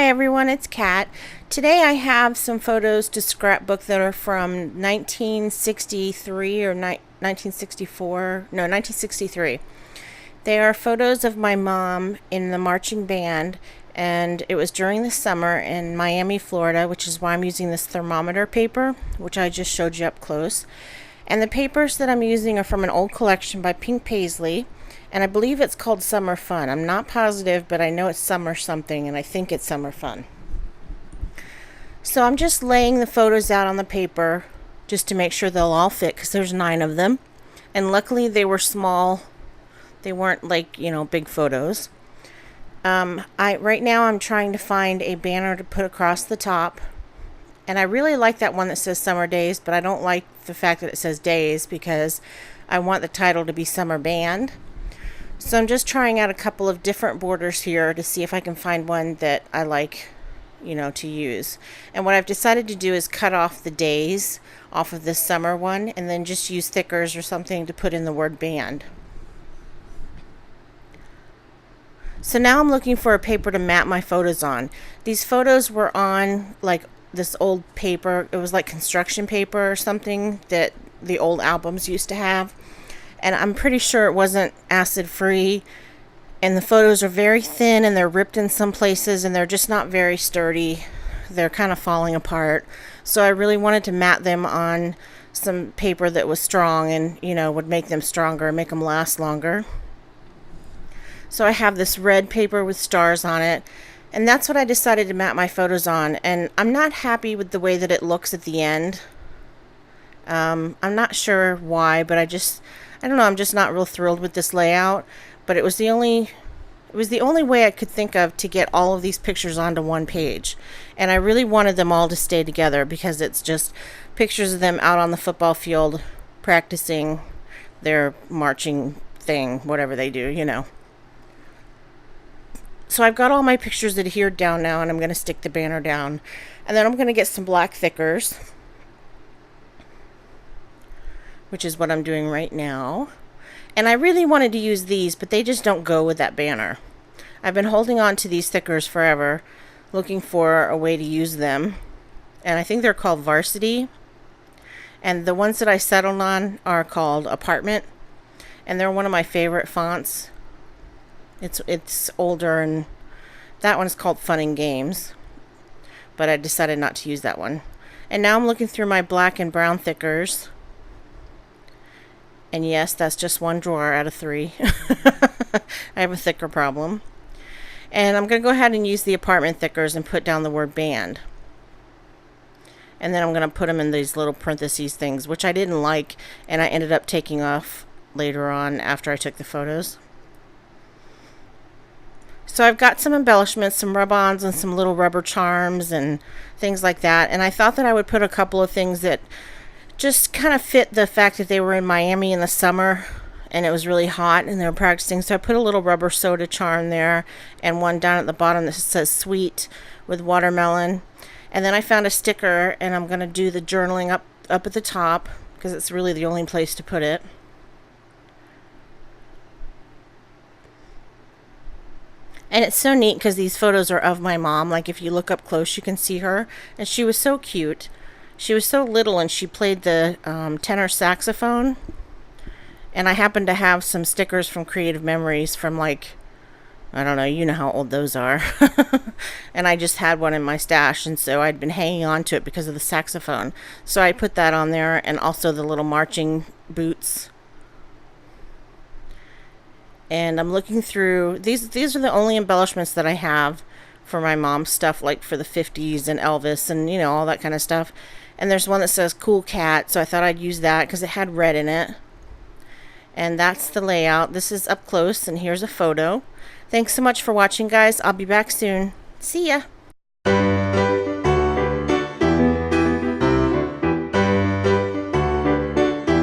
Hi everyone, it's Kat. Today I have some photos to scrapbook that are from 1963 or 1964. No, 1963. They are photos of my mom in the marching band, and it was during the summer in Miami, Florida, which is why I'm using this thermometer paper, which I just showed you up close. And the papers that I'm using are from an old collection by Pink Paisley, and I believe it's called Summer Fun. I'm not positive, but I know it's summer something, and I think it's Summer Fun. So I'm just laying the photos out on the paper just to make sure they'll all fit, because there's 9 of them. And luckily they were small. They weren't like, big photos. Right now I'm trying to find a banner to put across the top. And I really like that one that says Summer Days, but I don't like the fact that it says Days because I want the title to be Summer Band. So I'm just trying out a couple of different borders here to see if I can find one that I like, to use. And what I've decided to do is cut off the days off of this summer one and then just use thickers or something to put in the word band. So now I'm looking for a paper to map my photos on. These photos were on like this old paper. It was like construction paper or something that the old albums used to have. And I'm pretty sure it wasn't acid free, and the photos are very thin and they're ripped in some places and they're just not very sturdy. They're kind of falling apart. So I really wanted to mat them on some paper that was strong and would make them stronger and make them last longer. So I have this red paper with stars on it, and that's what I decided to mat my photos on. And I'm not happy with the way that it looks at the end. I'm not sure why, but I don't know, I'm just not real thrilled with this layout, but it was the only way I could think of to get all of these pictures onto one page. And I really wanted them all to stay together because it's just pictures of them out on the football field practicing their marching thing, whatever they do, So I've got all my pictures adhered down now, and I'm going to stick the banner down. And then I'm going to get some black thickers, which is what I'm doing right now. And I really wanted to use these, but they just don't go with that banner. I've been holding on to these thickers forever, looking for a way to use them. And I think they're called Varsity. And the ones that I settled on are called Apartment. And they're one of my favorite fonts. It's older, and that one is called Fun and Games. But I decided not to use that one. And now I'm looking through my black and brown thickers. And yes, that's just one drawer out of 3. I have a thicker problem. And I'm going to go ahead and use the Apartment thickers and put down the word band. And then I'm going to put them in these little parentheses things, which I didn't like, and I ended up taking off later on after I took the photos. So I've got some embellishments, some rub-ons and some little rubber charms and things like that. And I thought that I would put a couple of things that just kind of fit the fact that they were in Miami in the summer and it was really hot and they were practicing. So I put a little rubber soda charm there and one down at the bottom that says sweet with watermelon. And then I found a sticker, and I'm going to do the journaling up at the top because it's really the only place to put it. And it's so neat because these photos are of my mom. Like if you look up close, you can see her. And she was so cute. She was so little, and she played the tenor saxophone. And I happen to have some stickers from Creative Memories from I don't know, you know how old those are. And I just had one in my stash, and so I'd been hanging on to it because of the saxophone. So I put that on there, and also the little marching boots. And I'm looking through, these are the only embellishments that I have for my mom's stuff, like for the 50s and Elvis and, all that kind of stuff. And there's one that says Cool Cat, so I thought I'd use that because it had red in it. And that's the layout. This is up close, and here's a photo. Thanks so much for watching, guys. I'll be back soon. See ya!